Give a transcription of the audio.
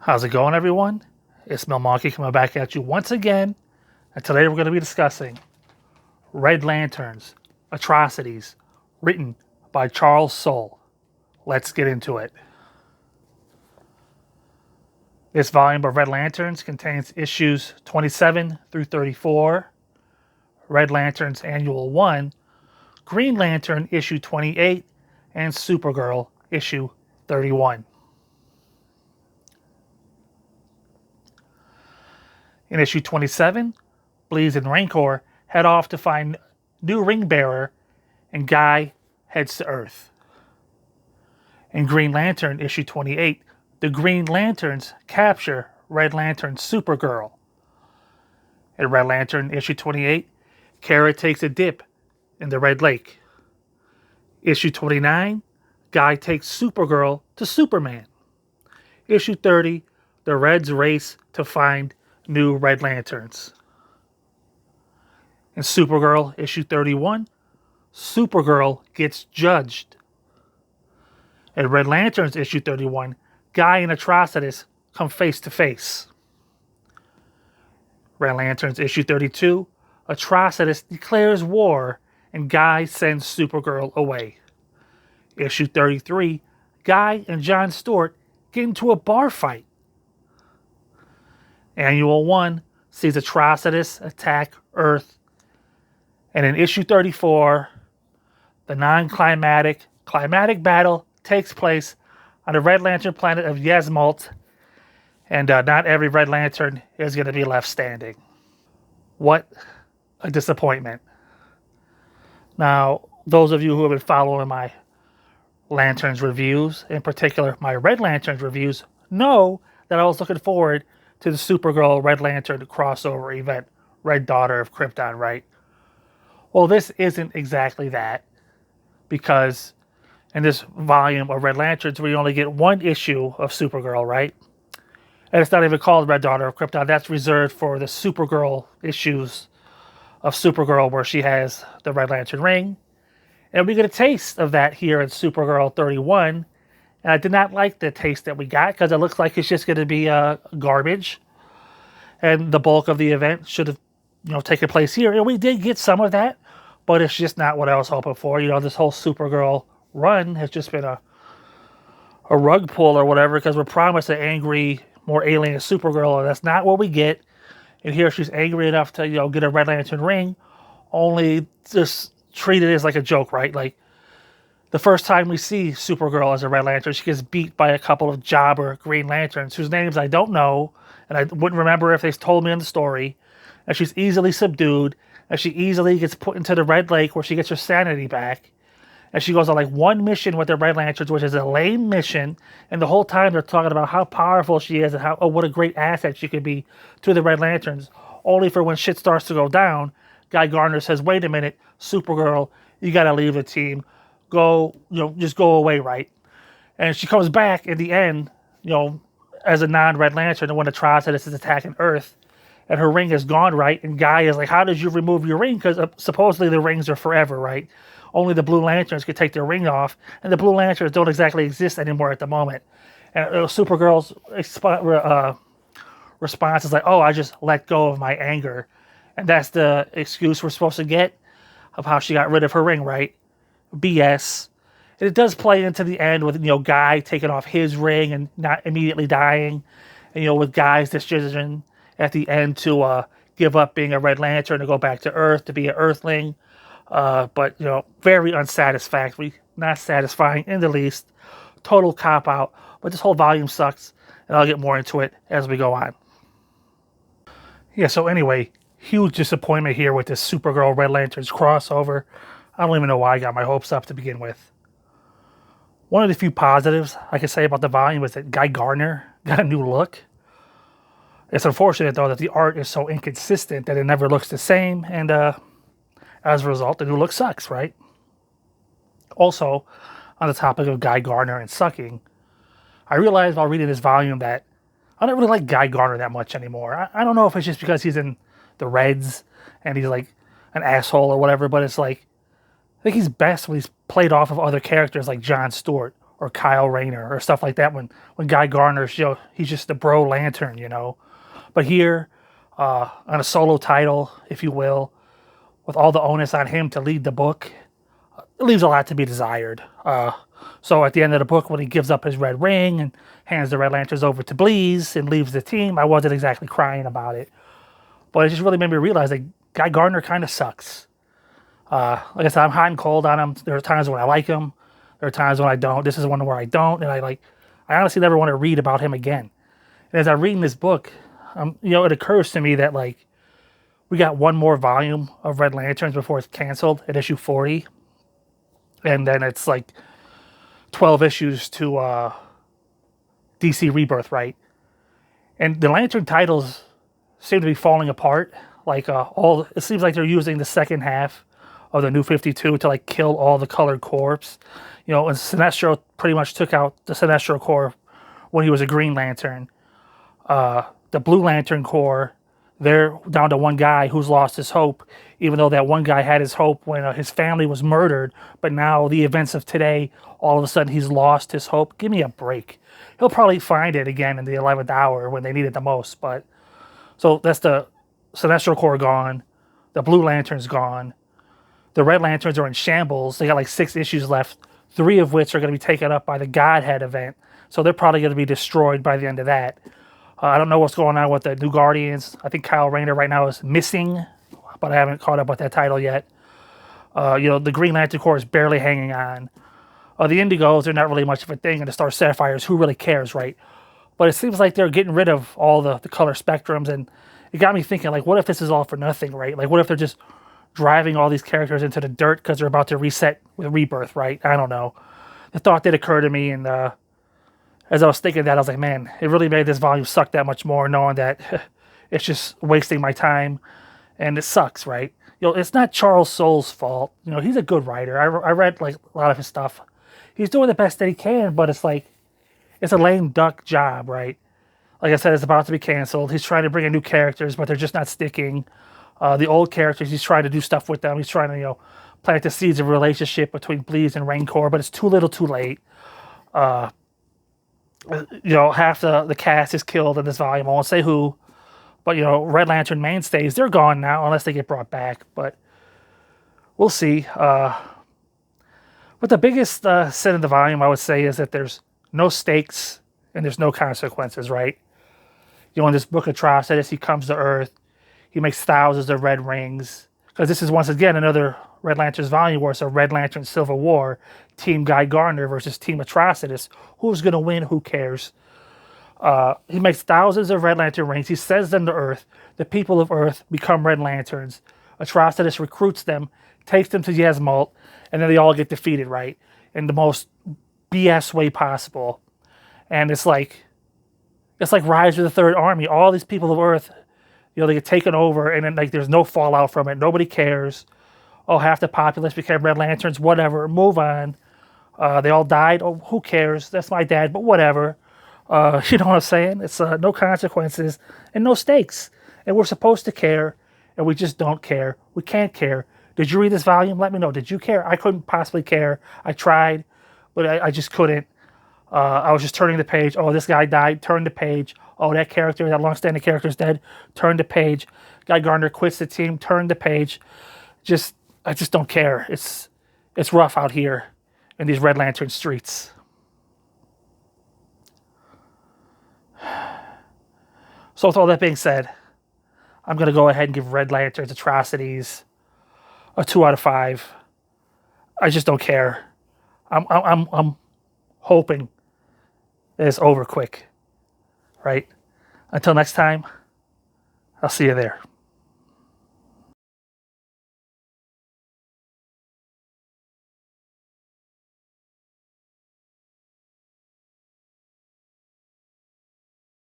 How's it going, everyone? It's Milmonkey coming back at you once again, and today we're going to be discussing Red Lanterns Atrocities, written by Charles Soule. Let's get into it. This volume of Red Lanterns contains issues 27 through 34, Red Lanterns Annual 1, Green Lantern issue 28, and Supergirl issue 31. In issue 27, Bleez and Rancor head off to find new ring bearer, and Guy heads to Earth. In Green Lantern issue 28, the Green Lanterns capture Red Lantern Supergirl. In Red Lantern issue 28, Kara takes a dip in the Red Lake. Issue 29, Guy takes Supergirl to Superman. Issue 30, the Reds race to find new Red Lanterns. In Supergirl issue 31, Supergirl gets judged. In Red Lanterns issue 31, Guy and Atrocities come face to face. Red Lanterns issue 32, Atrocities declares war and Guy sends Supergirl away. Issue 33, Guy and John Stewart get into a bar fight. Annual 1 sees Atrocitus attack Earth. And in issue 34, the non-climatic battle takes place on the Red Lantern planet of Yesmalt. And not every Red Lantern is going to be left standing. What a disappointment. Now, those of you who have been following my Lanterns reviews, in particular my Red Lanterns reviews, know that I was looking forward to the Supergirl Red Lantern crossover event, Red Daughter of Krypton, right? Well, this isn't exactly that, because in this volume of Red Lanterns, we only get one issue of Supergirl, right? And it's not even called Red Daughter of Krypton. That's reserved for the Supergirl issues of Supergirl where she has the Red Lantern ring. And we get a taste of that here in Supergirl 31. And I did not like the taste that we got because it looks like it's just going to be garbage. And the bulk of the event should have, taken place here. And we did get some of that, but it's just not what I was hoping for. This whole Supergirl run has just been a rug pull or whatever, because we're promised an angry, more alien Supergirl, and that's not what we get. And here she's angry enough to, get a Red Lantern ring, only just treated as like a joke, right? Like, the first time we see Supergirl as a Red Lantern, she gets beat by a couple of jobber Green Lanterns, whose names I don't know, and I wouldn't remember if they told me in the story. And she's easily subdued, and she easily gets put into the Red Lake where she gets her sanity back. And she goes on like one mission with the Red Lanterns, which is a lame mission. And the whole time they're talking about how powerful she is and what a great asset she could be to the Red Lanterns. Only for when shit starts to go down, Guy Gardner says, "Wait a minute, Supergirl, you got to leave the team. Go, just go away, right?" And she comes back in the end, as a non-Red Lantern, when Atrocitus is attacking Earth, and her ring is gone, right? And Guy is like, "How did you remove your ring?" Because supposedly the rings are forever, right? Only the Blue Lanterns can take their ring off, and the Blue Lanterns don't exactly exist anymore at the moment. And Supergirl's response is like, "Oh, I just let go of my anger." And that's the excuse we're supposed to get of how she got rid of her ring, right? BS. And it does play into the end with, Guy taking off his ring and not immediately dying. And, with Guy's decision at the end to give up being a Red Lantern and go back to Earth to be an Earthling. But, very unsatisfactory, not satisfying in the least. Total cop-out. But this whole volume sucks, and I'll get more into it as we go on. Yeah, so anyway, huge disappointment here with this Supergirl Red Lanterns crossover. I don't even know why I got my hopes up to begin with. One of the few positives I can say about the volume is that Guy Gardner got a new look. It's unfortunate, though, that the art is so inconsistent that it never looks the same, and as a result, the new look sucks, right? Also, on the topic of Guy Gardner and sucking, I realized while reading this volume that I don't really like Guy Gardner that much anymore. I don't know if it's just because he's in the Reds and he's like an asshole or whatever, but it's like, I think he's best when he's played off of other characters like John Stewart or Kyle Rayner or stuff like that. When Guy Gardner's, he's just the bro Lantern, But here, on a solo title, if you will, with all the onus on him to lead the book, it leaves a lot to be desired. So at the end of the book, when he gives up his red ring and hands the Red Lanterns over to Bleez and leaves the team, I wasn't exactly crying about it. But it just really made me realize that Guy Gardner kind of sucks. Like I said, I'm hot and cold on him. There are times when I like him. There are times when I don't. This is one where I don't. And I honestly never want to read about him again. And as I'm reading this book, it occurs to me that we got one more volume of Red Lanterns before it's canceled at issue 40. And then it's 12 issues to DC Rebirth, right? And the Lantern titles seem to be falling apart. It seems like they're using the second half of the New 52 to kill all the Colored Corps. And Sinestro pretty much took out the Sinestro Corps when he was a Green Lantern. The Blue Lantern Corps, they're down to one guy who's lost his hope, even though that one guy had his hope when his family was murdered. But now the events of today, all of a sudden he's lost his hope. Give me a break. He'll probably find it again in the 11th hour when they need it the most. But so that's the Sinestro Corps gone. The Blue Lantern's gone. The Red Lanterns are in shambles. They got 6 issues left, 3 of which are going to be taken up by the Godhead event. So they're probably going to be destroyed by the end of that. I don't know what's going on with the New Guardians. I think Kyle Rayner right now is missing, but I haven't caught up with that title yet. The Green Lantern Corps is barely hanging on. The Indigos, they're not really much of a thing. And the Star Sapphires, who really cares, right? But it seems like they're getting rid of all the color spectrums. And it got me thinking, what if this is all for nothing, right? What if they're just driving all these characters into the dirt because they're about to reset with Rebirth, right? I don't know. The thought did occur to me, and as I was thinking that, I was like, man, it really made this volume suck that much more, knowing that it's just wasting my time, and it sucks, right? It's not Charles Soule's fault. He's a good writer. I read a lot of his stuff. He's doing the best that he can, but it's it's a lame duck job, right? Like I said, it's about to be canceled. He's trying to bring in new characters, but they're just not sticking. The old characters, he's trying to do stuff with them. He's trying to, plant the seeds of a relationship between Bleez and Rancor, but it's too little too late. Half the cast is killed in this volume. I won't say who, but, Red Lantern mainstays, they're gone now unless they get brought back, but we'll see. But the biggest sin in the volume, I would say, is that there's no stakes and there's no consequences, right? In this book Atrocities, he comes to Earth. He makes thousands of red rings. Because this is, once again, another Red Lanterns volume where it's a Red Lantern Civil War. Team Guy Gardner versus Team Atrocities. Who's going to win? Who cares? He makes thousands of Red Lantern rings. He sends them to Earth. The people of Earth become Red Lanterns. Atrocitus recruits them, takes them to Yasmalt, and then they all get defeated, right? In the most BS way possible. And it's like Rise of the Third Army. All these people of Earth, they get taken over, and then there's no fallout from it. Nobody cares. Oh, half the populace became Red Lanterns. Whatever. Move on. They all died. Oh, who cares? That's my dad, but whatever. You know what I'm saying? It's no consequences and no stakes. And we're supposed to care, and we just don't care. We can't care. Did you read this volume? Let me know. Did you care? I couldn't possibly care. I tried, but I just couldn't. I was just turning the page. Oh, this guy died. Turn the page. Oh, that character, that long-standing character is dead. Turn the page. Guy Gardner quits the team. Turn the page. I just don't care. It's rough out here in these Red Lantern streets. So with all that being said, I'm going to go ahead and give Red Lanterns Atrocities a 2 out of 5. I just don't care. I'm hoping that it's over quick. Right? Until next time, I'll see you there.